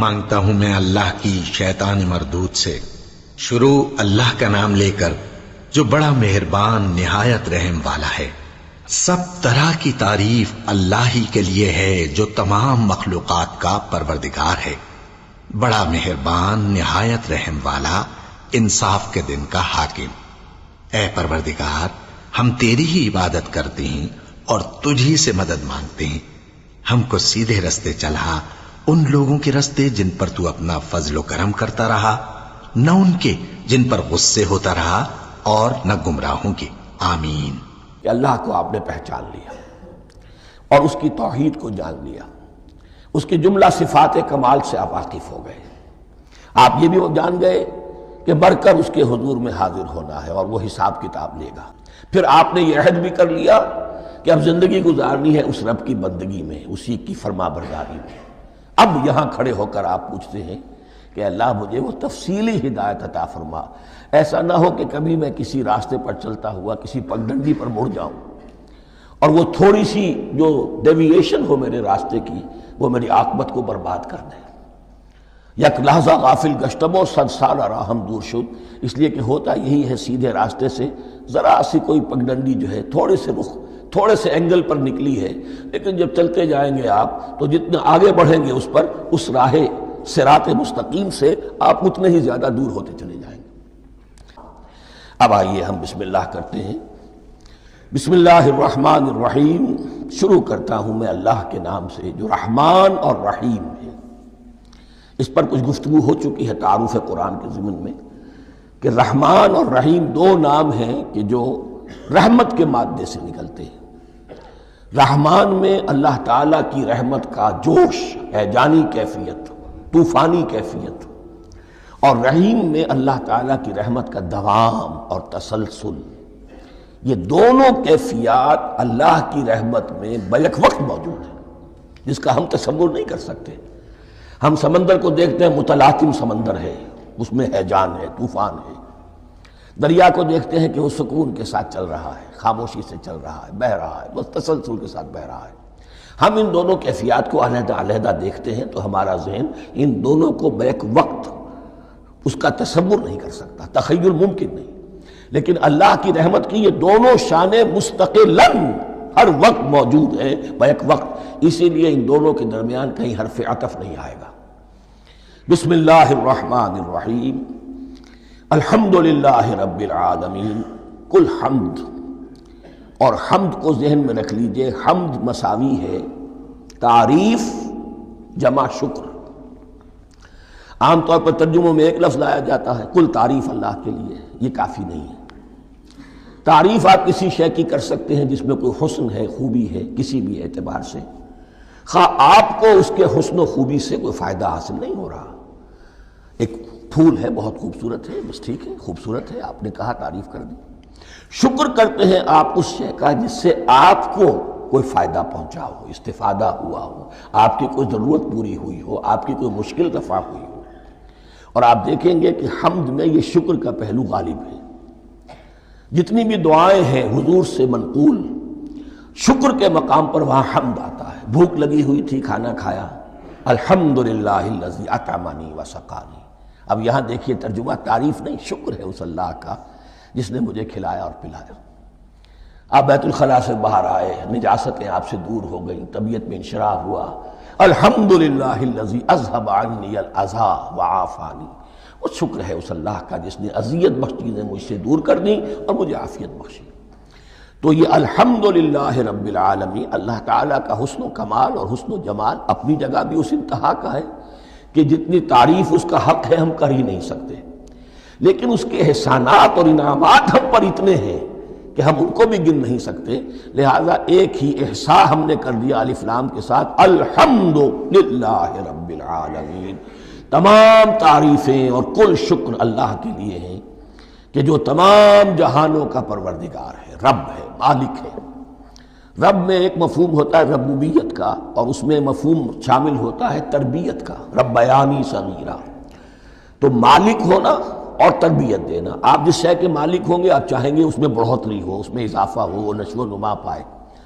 مانگتا ہوں میں اللہ کی شیطان مردود سے۔ شروع اللہ کا نام لے کر جو بڑا مہربان نہایت رحم والا ہے۔ سب طرح کی تعریف اللہ ہی کے لیے ہے جو تمام مخلوقات کا پروردگار ہے، بڑا مہربان نہایت رحم والا، انصاف کے دن کا حاکم۔ اے پروردگار، ہم تیری ہی عبادت کرتے ہیں اور تجھ ہی سے مدد مانگتے ہیں۔ ہم کو سیدھے رستے چلا، ان لوگوں کے رستے جن پر تو اپنا فضل و کرم کرتا رہا، نہ ان کے جن پر غصے ہوتا رہا، اور نہ گمراہوں کے۔ آمین۔ کہ اللہ کو آپ نے پہچان لیا اور اس کی توحید کو جان لیا، اس کی جملہ صفات کمال سے آپ واقف ہو گئے۔ آپ یہ بھی جان گئے کہ مر کر اس کے حضور میں حاضر ہونا ہے اور وہ حساب کتاب لے گا۔ پھر آپ نے یہ عہد بھی کر لیا کہ اب زندگی گزارنی ہے اس رب کی بندگی میں، اسی کی فرما برداری میں۔ اب یہاں کھڑے ہو کر آپ پوچھتے ہیں کہ اللہ مجھے وہ تفصیلی ہدایت عطا فرما، ایسا نہ ہو کہ کبھی میں کسی راستے پر چلتا ہوا کسی پگڈنڈی پر مڑ جاؤں اور وہ تھوڑی سی جو ڈیوییشن ہو میرے راستے کی وہ میری عاقبت کو برباد کر دے۔ یک لحظہ غافل گشتم و صد سال راہم دور شد، اس لیے کہ ہوتا یہی ہے سیدھے راستے سے ذرا سی کوئی پگڈنڈی جو ہے تھوڑے سے اینگل پر نکلی ہے، لیکن جب چلتے جائیں گے آپ تو جتنے آگے بڑھیں گے اس پر، اس راہ صراط مستقیم سے آپ اتنے ہی زیادہ دور ہوتے چلے جائیں گے۔ اب آئیے ہم بسم اللہ کرتے ہیں۔ بسم اللہ الرحمن الرحیم، شروع کرتا ہوں میں اللہ کے نام سے جو رحمان اور رحیم ہے۔ اس پر کچھ گفتگو ہو چکی ہے تعارف قرآن کے ضمن میں کہ رحمان اور رحیم دو نام ہیں کہ جو رحمت کے مادے سے نکلتے ہیں۔ رحمان میں اللہ تعالیٰ کی رحمت کا جوش ہے، جانی کیفیت، طوفانی کیفیت، اور رحیم میں اللہ تعالیٰ کی رحمت کا دوام اور تسلسل۔ یہ دونوں کیفیات اللہ کی رحمت میں بیک وقت موجود ہیں، جس کا ہم تصور نہیں کر سکتے۔ ہم سمندر کو دیکھتے ہیں، متلاطم سمندر ہے، اس میں ہیجان ہے، طوفان ہے۔ دریا کو دیکھتے ہیں کہ وہ سکون کے ساتھ چل رہا ہے، خاموشی سے چل رہا ہے، بہہ رہا ہے، بس تسلسل کے ساتھ بہہ رہا ہے۔ ہم ان دونوں کیفیات کو علیحدہ علیحدہ دیکھتے ہیں تو ہمارا ذہن ان دونوں کو بیک وقت اس کا تصور نہیں کر سکتا، تخیل ممکن نہیں۔ لیکن اللہ کی رحمت کی یہ دونوں شانیں مستقلاً ہر وقت موجود ہیں، بیک وقت، اسی لیے ان دونوں کے درمیان کہیں حرف عطف نہیں آئے گا۔ بسم اللہ الرحمن الرحیم، الحمدللہ رب العالمین۔ کل حمد، اور حمد کو ذہن میں رکھ لیجئے، حمد مساوی ہے تعریف جمع شکر۔ عام طور پر ترجموں میں ایک لفظ لایا جاتا ہے، کل تعریف اللہ کے لیے، یہ کافی نہیں ہے۔ تعریف آپ کسی شے کی کر سکتے ہیں جس میں کوئی حسن ہے، خوبی ہے، کسی بھی اعتبار سے، خواہ آپ کو اس کے حسن و خوبی سے کوئی فائدہ حاصل نہیں ہو رہا۔ ایک پھول ہے، بہت خوبصورت ہے، بس ٹھیک ہے، خوبصورت ہے، آپ نے کہا، تعریف کر دی۔ شکر کرتے ہیں آپ اس شے کا جس سے آپ کو کوئی فائدہ پہنچا ہو، استفادہ ہوا ہو، آپ کی کوئی ضرورت پوری ہوئی ہو، آپ کی کوئی مشکل رفع ہوئی ہو۔ اور آپ دیکھیں گے کہ حمد میں یہ شکر کا پہلو غالب ہے۔ جتنی بھی دعائیں ہیں حضور سے منقول، شکر کے مقام پر وہاں حمد آتا ہے۔ بھوک لگی ہوئی تھی، کھانا کھایا، الحمدللہ الذی اطعمنی وسقانی۔ اب یہاں دیکھیے ترجمہ تعریف نہیں، شکر ہے اس اللہ کا جس نے مجھے کھلایا اور پلایا۔ آپ بیت الخلاء سے باہر آئے، نجاستیں آپ سے دور ہو گئیں، طبیعت میں انشراح ہوا، الحمدللہ الذی اذھب عنی الاذی وعافانی۔ وہ شکر ہے اس اللہ کا جس نے اذیت بخش چیزیں مجھ سے دور کر دیں اور مجھے عافیت بخشی۔ تو یہ الحمدللہ رب العالمین، اللہ تعالیٰ کا حسن و کمال اور حسن و جمال اپنی جگہ بھی اس انتہا کا ہے کہ جتنی تعریف اس کا حق ہے ہم کر ہی نہیں سکتے، لیکن اس کے احسانات اور انعامات ہم پر اتنے ہیں کہ ہم ان کو بھی گن نہیں سکتے۔ لہٰذا ایک ہی احصاء ہم نے کر دیا الف لام کے ساتھ، الحمدللہ رب العالمین۔ تمام تعریفیں اور کل شکر اللہ کے لیے ہیں کہ جو تمام جہانوں کا پروردگار ہے، رب ہے، مالک ہے۔ رب میں ایک مفہوم ہوتا ہے ربوبیت کا، اور اس میں مفہوم شامل ہوتا ہے تربیت کا، ربیانی صغیرہ۔ تو مالک ہونا اور تربیت دینا، آپ جس شے کے مالک ہوں گے آپ چاہیں گے اس میں بڑھوتری ہو، اس میں اضافہ ہو، وہ نشو و نما پائے۔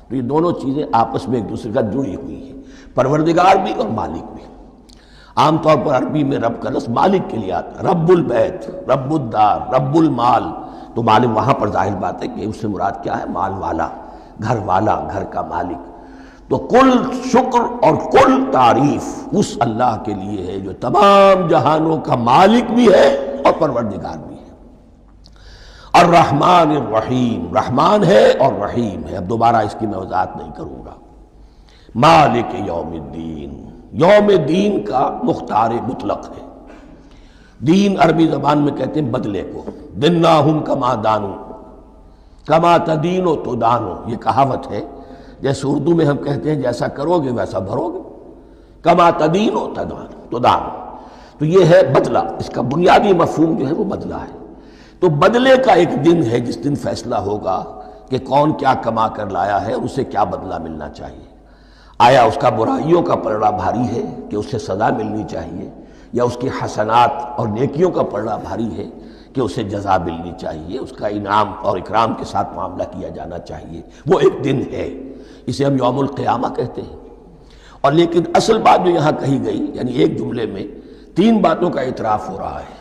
تو یہ دونوں چیزیں آپس میں ایک دوسرے کا جڑی ہوئی ہیں، پروردگار بھی اور مالک بھی۔ عام طور پر عربی میں رب کا لفظ مالک کے لیے آتا ہے، رب البیت، رب الدار، رب المال، تو مالک وہاں پر ظاہر بات ہے کہ اس سے مراد کیا ہے؟ مال والا، گھر والا، گھر کا مالک۔ تو کل شکر اور کل تعریف اس اللہ کے لیے ہے جو تمام جہانوں کا مالک بھی ہے اور پروردگار بھی ہے۔ الرحمن الرحیم، رحمان ہے اور رحیم ہے۔ اب دوبارہ اس کی میں وضاحت نہیں کروں گا۔ مالک یوم الدین، یوم دین کا مختار مطلق ہے۔ دین عربی زبان میں کہتے ہیں بدلے کو، دناہم کما دانو کما تدینو تو دانو، یہ کہاوت ہے۔ جیسے اردو میں ہم کہتے ہیں جیسا کرو گے ویسا بھرو گے، کما تدینو تو دانو، تو یہ ہے بدلہ، اس کا بنیادی مفہوم جو ہے وہ بدلہ ہے۔ تو بدلے کا ایک دن ہے جس دن فیصلہ ہوگا کہ کون کیا کما کر لایا ہے اور اسے کیا بدلہ ملنا چاہیے۔ آیا اس کا برائیوں کا پلڑا بھاری ہے کہ اسے سزا ملنی چاہیے، یا اس کی حسنات اور نیکیوں کا پلڑا بھاری ہے کہ اسے جزا ملنی چاہیے، اس کا انعام اور اکرام کے ساتھ معاملہ کیا جانا چاہیے۔ وہ ایک دن ہے، اسے ہم یوم القیامہ کہتے ہیں۔ اور لیکن اصل بات جو یہاں کہی گئی، یعنی ایک جملے میں تین باتوں کا اعتراف ہو رہا ہے۔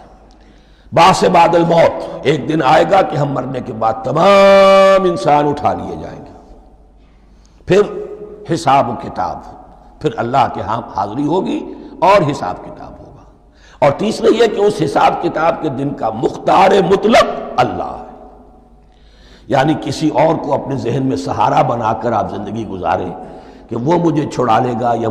بعث بعد الموت، ایک دن آئے گا کہ ہم مرنے کے بعد تمام انسان اٹھا لیے جائیں گے، پھر حساب و کتاب، پھر اللہ کے ہاں حاضری ہوگی اور حساب کتاب ہوگا۔ اور تیسرا یہ کہ اس حساب کتاب کے دن کا مختار مطلق اللہ ہے، یعنی کسی اور کو اپنے ذہن میں سہارا بنا کر آپ زندگی گزاریں کہ وہ مجھے چھڑا لے گا، یا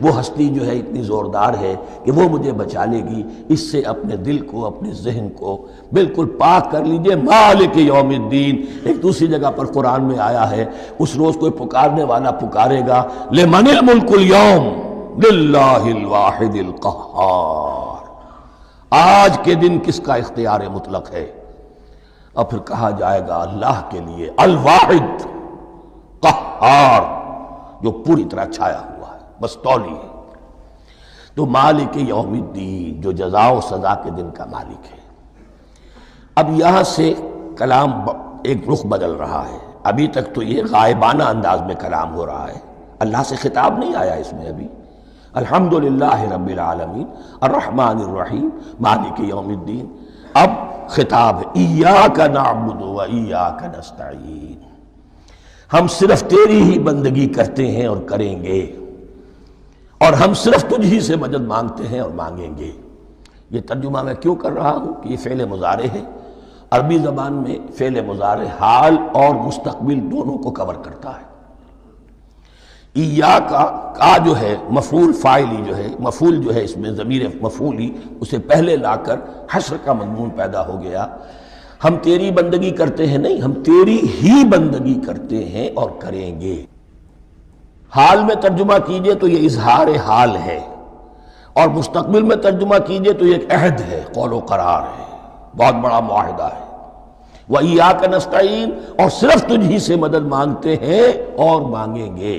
وہ ہستی جو ہے اتنی زوردار ہے کہ وہ مجھے بچا لے گی، اس سے اپنے دل کو، اپنے ذہن کو بالکل پاک کر لیجئے۔ مالک یوم الدین، ایک دوسری جگہ پر قرآن میں آیا ہے، اس روز کوئی پکارنے والا پکارے گا لمن الملک اليوم للہ الواحد القہار، آج کے دن کس کا اختیار مطلق ہے؟ اور پھر کہا جائے گا اللہ کے لیے، الواحد قہار، جو پوری طرح چھایا ہوا ہے، بس تولی ہے۔ تو مالک یوم الدین، جو جزا و سزا کے دن کا مالک ہے۔ اب یہاں سے کلام ایک رخ بدل رہا ہے۔ ابھی تک تو یہ غائبانہ انداز میں کلام ہو رہا ہے، اللہ سے خطاب نہیں آیا اس میں ابھی۔ الحمدللہ رب العالمین الرحمن الرحیم مالک یوم الدین، اب خطاب ہے ایاک نعبد و ایاک نستعین، ہم صرف تیری ہی بندگی کرتے ہیں اور کریں گے، اور ہم صرف تجھ ہی سے مدد مانگتے ہیں اور مانگیں گے۔ یہ ترجمہ میں کیوں کر رہا ہوں کہ یہ فعل مضارع ہے۔ عربی زبان میں فعل مضارع حال اور مستقبل دونوں کو کور کرتا ہے۔ ایاک کا جو ہے مفعول فاعلی جو ہے، مفعول جو ہے اس میں ضمیر مفعولی، اسے پہلے لا کر حشر کا مضمون پیدا ہو گیا۔ ہم تیری بندگی کرتے ہیں نہیں، ہم تیری ہی بندگی کرتے ہیں اور کریں گے۔ حال میں ترجمہ کیجئے تو یہ اظہار حال ہے، اور مستقبل میں ترجمہ کیجئے تو یہ ایک عہد ہے، قول و قرار ہے، بہت بڑا معاہدہ ہے۔ وَإِيَّاكَ نَسْتَعِينُ، اور صرف تجھ ہی سے مدد مانگتے ہیں اور مانگیں گے۔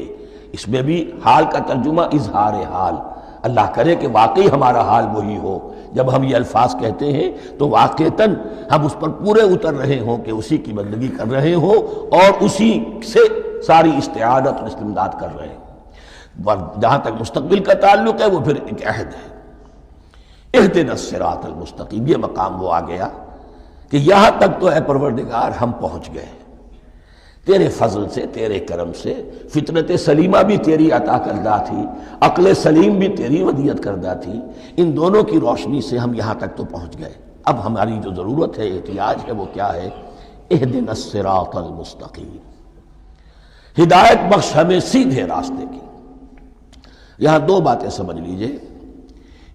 اس میں بھی حال کا ترجمہ اظہار حال، اللہ کرے کہ واقعی ہمارا حال وہی ہو، جب ہم یہ الفاظ کہتے ہیں تو واقعتاً ہم اس پر پورے اتر رہے ہوں کہ اسی کی بندگی کر رہے ہوں اور اسی سے ساری استعانت اور استمداد کر رہے ہیں۔ جہاں تک مستقبل کا تعلق ہے وہ پھر ایک عہد ہے، اہدنا الصراط المستقیم، یہ مقام وہ آ گیا کہ یہاں تک تو اے پروردگار ہم پہنچ گئے تیرے فضل سے، تیرے کرم سے۔ فطرت سلیمہ بھی تیری عطا کردہ تھی، عقل سلیم بھی تیری ودیت کردہ تھی، ان دونوں کی روشنی سے ہم یہاں تک تو پہنچ گئے۔ اب ہماری جو ضرورت ہے، احتیاج ہے، وہ کیا ہے؟ اہدنا الصراط المستقیم، ہدایت بخش ہمیں سیدھے راستے کی۔ یہاں دو باتیں سمجھ لیجئے۔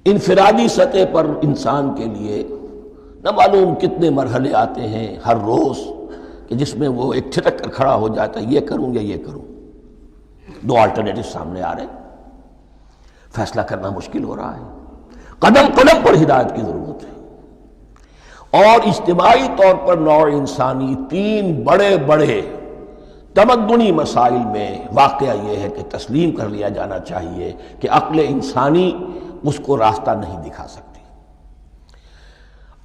انفرادی سطح پر انسان کے لیے نہ معلوم کتنے مرحلے آتے ہیں ہر روز کہ جس میں وہ ایک ٹھٹک کر کھڑا ہو جاتا ہے، یہ کروں یا یہ کروں، دو آلٹرنیٹو سامنے آ رہے ہیں، فیصلہ کرنا مشکل ہو رہا ہے۔ قدم قدم پر ہدایت کی ضرورت ہے، اور اجتماعی طور پر نوع انسانی تین بڑے بڑے تمدنی مسائل میں واقعہ یہ ہے کہ تسلیم کر لیا جانا چاہیے کہ عقل انسانی اس کو راستہ نہیں دکھا سکتی۔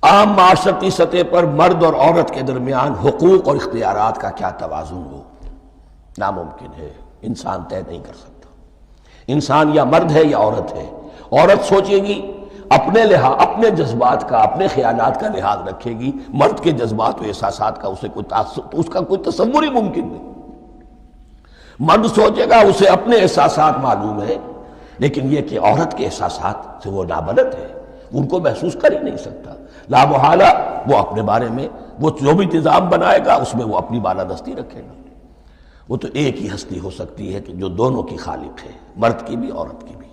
عام معاشرتی سطح پر مرد اور عورت کے درمیان حقوق اور اختیارات کا کیا توازن ہو، ناممکن ہے، انسان طے نہیں کر سکتا۔ انسان یا مرد ہے یا عورت ہے، عورت سوچے گی اپنے جذبات کا، اپنے خیالات کا لحاظ رکھے گی، مرد کے جذبات و احساسات کا اس کا کوئی تصور ہی ممکن نہیں۔ مرد سوچے گا اسے اپنے احساسات معلوم ہے، لیکن یہ کہ عورت کے احساسات سے وہ نابلد ہے، ان کو محسوس کر ہی نہیں سکتا، لا محالہ وہ اپنے بارے میں وہ جو بھی نظام بنائے گا اس میں وہ اپنی بالادستی رکھے گا۔ وہ تو ایک ہی ہستی ہو سکتی ہے کہ جو دونوں کی خالق ہے، مرد کی بھی عورت کی بھی،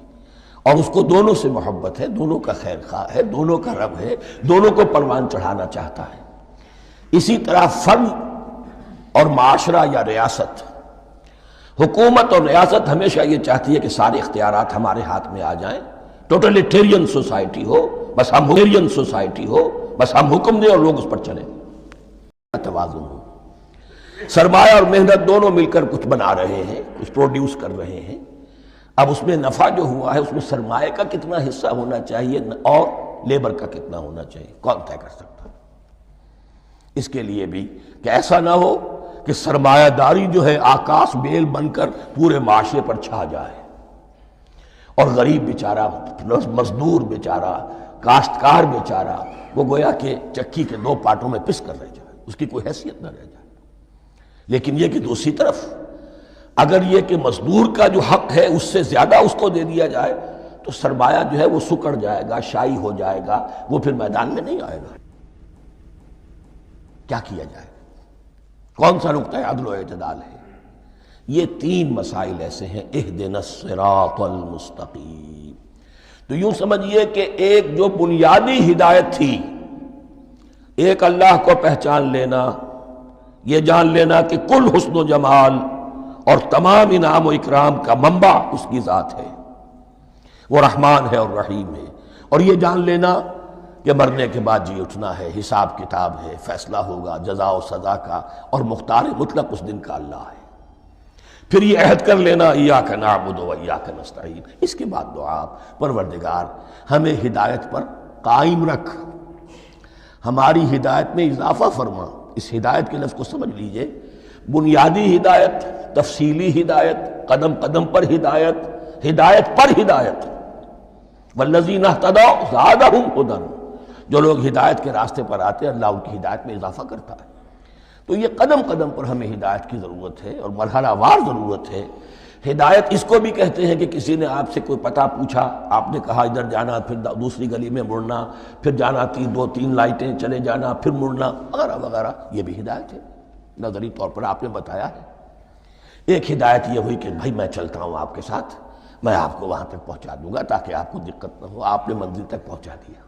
اور اس کو دونوں سے محبت ہے، دونوں کا خیر خواہ ہے، دونوں کا رب ہے، دونوں کو پروان چڑھانا چاہتا ہے۔ اسی طرح فرد اور معاشرہ یا ریاست، حکومت اور ریاست ہمیشہ یہ چاہتی ہے کہ سارے اختیارات ہمارے ہاتھ میں آ جائیں، ٹوٹلیٹیرین سوسائٹی ہو، بس ہم حکم دیں اور لوگ اس پر چلیں۔ توازن ہو، سرمایہ اور محنت دونوں مل کر کچھ بنا رہے ہیں، کچھ پروڈیوس کر رہے ہیں، اب اس میں نفع جو ہوا ہے اس میں سرمایہ کا کتنا حصہ ہونا چاہیے اور لیبر کا کتنا ہونا چاہیے، کون طے کر سکتا ہے؟ اس کے لیے بھی کہ ایسا نہ ہو کہ سرمایہ داری جو ہے آکاش بیل بن کر پورے معاشرے پر چھا جائے، اور غریب بیچارہ، مزدور بیچارہ، کاشتکار بیچارہ وہ گویا کہ چکی کے دو پارٹوں میں پس کر رہ جائے، اس کی کوئی حیثیت نہ رہ جائے۔ لیکن یہ کہ دوسری طرف اگر یہ کہ مزدور کا جو حق ہے اس سے زیادہ اس کو دے دیا جائے تو سرمایہ جو ہے وہ سکڑ جائے گا، شائی ہو جائے گا، وہ پھر میدان میں نہیں آئے گا۔ کیا کیا جائے؟ کون سا نقطہ عدل و اعتدال ہے؟ یہ تین مسائل ایسے ہیں، اہدنا الصراط المستقیم۔ تو یوں سمجھیے کہ ایک جو بنیادی ہدایت تھی، ایک اللہ کو پہچان لینا، یہ جان لینا کہ کل حسن و جمال اور تمام انعام و اکرام کا منبع اس کی ذات ہے، وہ رحمان ہے اور رحیم ہے، اور یہ جان لینا کہ مرنے کے بعد جی اٹھنا ہے، حساب کتاب ہے، فیصلہ ہوگا جزا و سزا کا، اور مختار مطلق اس دن کا اللہ ہے۔ پھر یہ عہد کر لینا ایاک نعبد و ایاک نستعین۔ اس کے بعد دعا، پروردگار ہمیں ہدایت پر قائم رکھ، ہماری ہدایت میں اضافہ فرما۔ اس ہدایت کے لفظ کو سمجھ لیجئے، بنیادی ہدایت، تفصیلی ہدایت، قدم قدم پر ہدایت، ہدایت پر ہدایت۔ والذین اہتدوا زادہم ہدی، جو لوگ ہدایت کے راستے پر آتے ہیں اللہ ان کی ہدایت میں اضافہ کرتا ہے۔ تو یہ قدم قدم پر ہمیں ہدایت کی ضرورت ہے اور مرحلہ وار ضرورت ہے۔ ہدایت اس کو بھی کہتے ہیں کہ کسی نے آپ سے کوئی پتہ پوچھا، آپ نے کہا ادھر جانا، پھر دوسری گلی میں مڑنا، پھر جانا دو تین لائٹیں چلے جانا، پھر مڑنا، وغیرہ وغیرہ، یہ بھی ہدایت ہے۔ نظری طور پر آپ نے بتایا ہے۔ ایک ہدایت یہ ہوئی کہ بھائی میں چلتا ہوں آپ کے ساتھ، میں آپ کو وہاں تک پہنچا دوں گا تاکہ آپ کو دقت نہ ہو، آپ نے منزل تک پہنچا دیا۔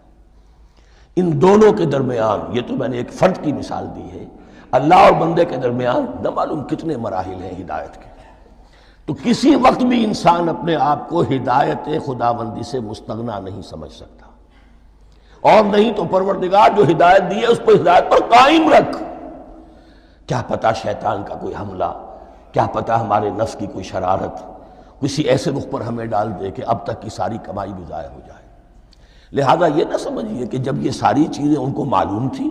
ان دونوں کے درمیان، یہ تو میں نے ایک فرد کی مثال دی ہے، اللہ اور بندے کے درمیان نہ معلوم کتنے مراحل ہیں ہدایت کے۔ تو کسی وقت بھی انسان اپنے آپ کو ہدایت خداوندی سے مستغنا نہیں سمجھ سکتا، اور نہیں تو پروردگار جو ہدایت دی ہے اس پر ہدایت پر قائم رکھ۔ کیا پتہ شیطان کا کوئی حملہ، کیا پتہ ہمارے نفس کی کوئی شرارت کسی ایسے رخ پر ہمیں ڈال دے کہ اب تک کی ساری کمائی بھی ضائع ہو جائے۔ لہذا یہ نہ سمجھیے کہ جب یہ ساری چیزیں ان کو معلوم تھیں،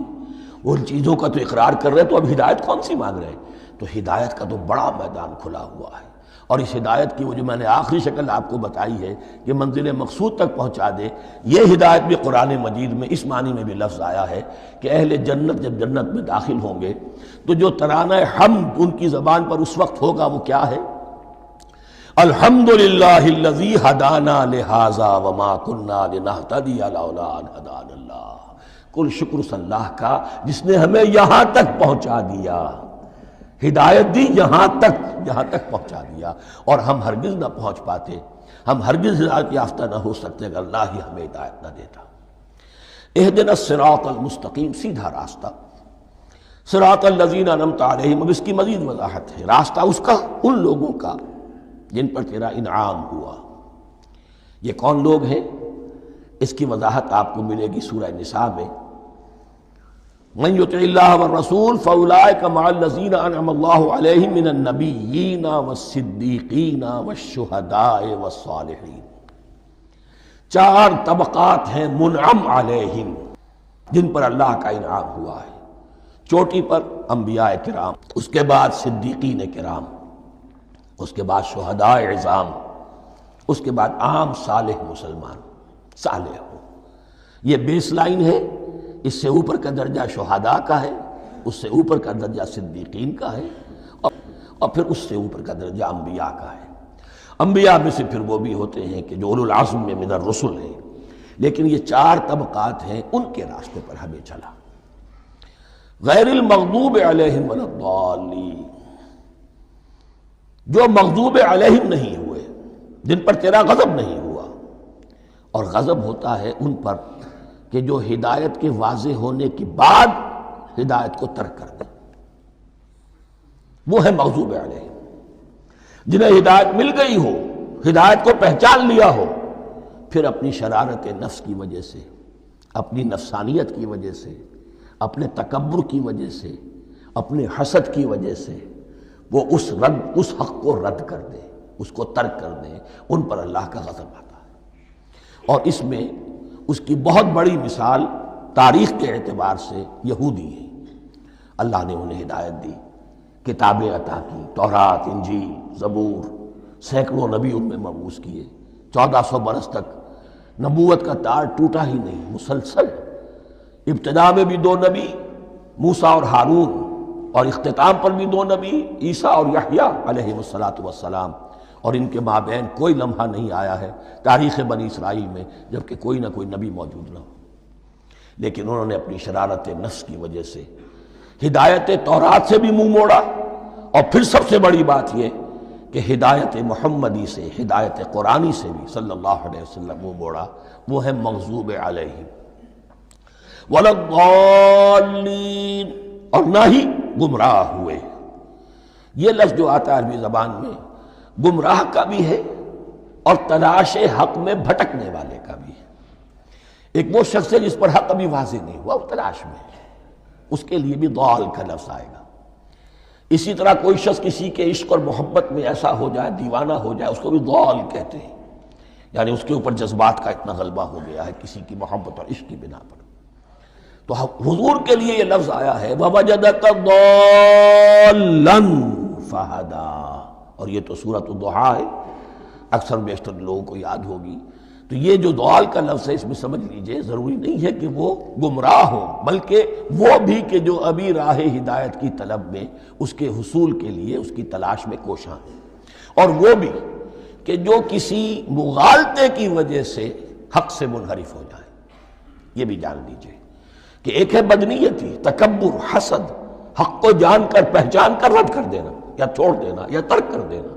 ان چیزوں کا تو اقرار کر رہے تو اب ہدایت کون سی مانگ رہے؟ تو ہدایت کا تو بڑا میدان کھلا ہوا ہے، اور اس ہدایت کی وہ جو میں نے آخری شکل آپ کو بتائی ہے کہ منزل مقصود تک پہنچا دے، یہ ہدایت بھی قرآن مجید میں اس معنی میں بھی لفظ آیا ہے کہ اہل جنت جب جنت میں داخل ہوں گے تو جو ترانہ حمد ان کی زبان پر اس وقت ہوگا وہ کیا ہے؟ الحمدللہ الذی ہدانا لہذا وما کننا لنہتدی لولا ان ہدانا اللہ۔ کل شکر اس اللہ کا جس نے ہمیں یہاں تک پہنچا دیا، ہدایت دی یہاں تک پہنچا دیا، اور ہم ہرگز نہ پہنچ پاتے، ہم ہرگز ہدایت یافتہ نہ ہو سکتے اگر اللہ ہی ہمیں ہدایت نہ دیتا۔ اہدنا الصراط المستقیم، سیدھا راستہ، صراط الذین انعمت علیہم۔ اب اس کی مزید وضاحت ہے، راستہ اس کا ان لوگوں کا جن پر تیرا انعام ہوا۔ یہ کون لوگ ہیں؟ اس کی وضاحت آپ کو ملے گی سورہ نساء میں، من یطع اللہ والرسول فاولئک مع الذین انعم اللہ علیہم من النبیین والصدیقین والشہداء والصالحین۔ چار طبقات ہیں منعم علیہم، جن پر اللہ کا انعام ہوا ہے۔ چوٹی پر انبیاء کرام، اس کے بعد صدیقین کرام، اس کے بعد شہداء عظام، اس کے بعد عام صالح مسلمان۔ صالح ہو۔ یہ بیس لائن ہے، اس سے اوپر کا درجہ شہداء کا ہے، اس سے اوپر کا درجہ صدیقین کا ہے، اور پھر اس سے اوپر کا درجہ انبیاء کا ہے۔ انبیاء میں سے پھر وہ بھی ہوتے ہیں کہ جو اولو العزم میں من الرسل ہیں، لیکن یہ 4 طبقات ہیں، ان کے راستے پر ہمیں چلا۔ غیر المغضوب علیہم ولا الضالین، جو مغضوب علیہم نہیں ہوئے، جن پر تیرا غضب نہیں ہوا۔ اور غضب ہوتا ہے ان پر کہ جو ہدایت کے واضح ہونے کے بعد ہدایت کو ترک کر دیں، وہ ہے مغضوب علیہم۔ جنہیں ہدایت مل گئی ہو، ہدایت کو پہچان لیا ہو، پھر اپنی شرارت نفس کی وجہ سے، اپنی نفسانیت کی وجہ سے، اپنے تکبر کی وجہ سے، اپنے حسد کی وجہ سے وہ اس حق کو رد کر دیں، اس کو ترک کر دیں، ان پر اللہ کا غضب آتا ہے۔ اور اس میں اس کی بہت بڑی مثال تاریخ کے اعتبار سے یہودی ہیں۔ اللہ نے انہیں ہدایت دی، کتابیں عطا کی، تورات، انجیل، زبور، سینکڑوں نبی ان میں مبعوث کیے، 1400 برس تک نبوت کا تار ٹوٹا ہی نہیں، مسلسل۔ ابتدا میں بھی 2 نبی، موسیٰ اور ہارون، اور اختتام پر بھی 2 نبی، عیسیٰ اور یحییٰ علیہ السلام، اور ان کے مابین کوئی لمحہ نہیں آیا ہے تاریخ بنی اسرائیل میں جبکہ کوئی نہ کوئی نبی موجود نہ ہو۔ لیکن انہوں نے اپنی شرارت نفس کی وجہ سے ہدایت تورات سے بھی منہ موڑا، اور پھر سب سے بڑی بات یہ کہ ہدایت محمدی سے، ہدایت قرآنی سے بھی صلی اللہ علیہ وسلم منہ موڑا۔ وہ ہے مغضوب علیہم ولا الضالین، اور نہ ہی گمراہ ہوئے۔ یہ لفظ جو آتا ہے عربی زبان میں، گمراہ کا بھی ہے اور تلاش حق میں بھٹکنے والے کا بھی ہے۔ ایک وہ شخص ہے جس پر حق ابھی واضح نہیں ہوا، وہ تلاش میں ہے، اس کے لیے بھی ضال کا لفظ آئے گا۔ اسی طرح کوئی شخص کسی کے عشق اور محبت میں ایسا ہو جائے، دیوانہ ہو جائے، اس کو بھی ضال کہتے ہیں، یعنی اس کے اوپر جذبات کا اتنا غلبہ ہو گیا ہے کسی کی محبت اور عشق کی بنا پر۔ تو حضور کے لیے یہ لفظ آیا ہے وَوَجَدَكَ ضَالًّا فَهَدَىٰ، اور یہ تو سورۃ الضحیٰ ہے، اکثر بیشتر لوگوں کو یاد ہوگی۔ تو یہ جو ضال کا لفظ ہے، اس میں سمجھ لیجئے ضروری نہیں ہے کہ وہ گمراہ ہو، بلکہ وہ بھی کہ جو ابھی راہ ہدایت کی طلب میں، اس کے حصول کے لیے اس کی تلاش میں کوشاں ہیں، اور وہ بھی کہ جو کسی مغالطے کی وجہ سے حق سے منحرف ہو جائے۔ یہ بھی جان لیجئے کہ ایک ہے بدنیتی، تکبر، حسد، حق کو جان کر پہچان کر رد کر دینا یا چھوڑ دینا یا ترک کر دینا۔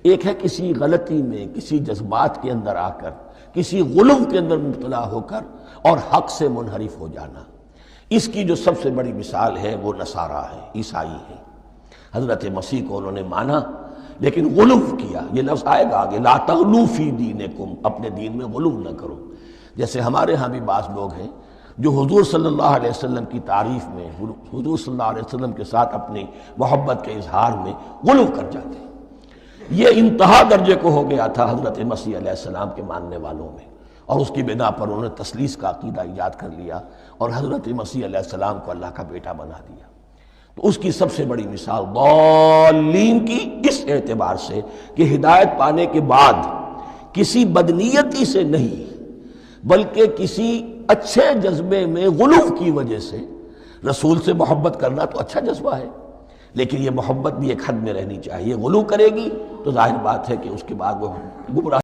ایک ہے کسی غلطی میں، کسی جذبات کے اندر آ کر، کسی غلو کے اندر مبتلا ہو کر اور حق سے منحرف ہو جانا۔ اس کی جو سب سے بڑی مثال ہے وہ نصارہ ہے، عیسائی ہے۔ حضرت مسیح کو انہوں نے مانا لیکن غلو کیا۔ یہ لفظ آئے گا آگے، لا تغلو فی دینکم، اپنے دین میں غلو نہ کرو۔ جیسے ہمارے ہاں بھی بعض لوگ ہیں جو حضور صلی اللہ علیہ وسلم کی تعریف میں، حضور صلی اللہ علیہ وسلم کے ساتھ اپنی محبت کے اظہار میں غلو کر جاتے ہیں۔ یہ انتہا درجے کو ہو گیا تھا حضرت مسیح علیہ السلام کے ماننے والوں میں، اور اس کی بنا پر انہوں نے تثلیث کا عقیدہ ایجاد کر لیا اور حضرت مسیح علیہ السلام کو اللہ کا بیٹا بنا دیا۔ تو اس کی سب سے بڑی مثال ضالین کی اس اعتبار سے کہ ہدایت پانے کے بعد کسی بدنیتی سے نہیں بلکہ کسی اچھے جذبے میں غلو کی وجہ سے، رسول سے محبت کرنا تو اچھا جذبہ ہے، لیکن یہ محبت بھی ایک حد میں رہنی چاہیے۔ غلو کرے گی تو ظاہر بات ہے کہ اس کے بعد وہ گمراہ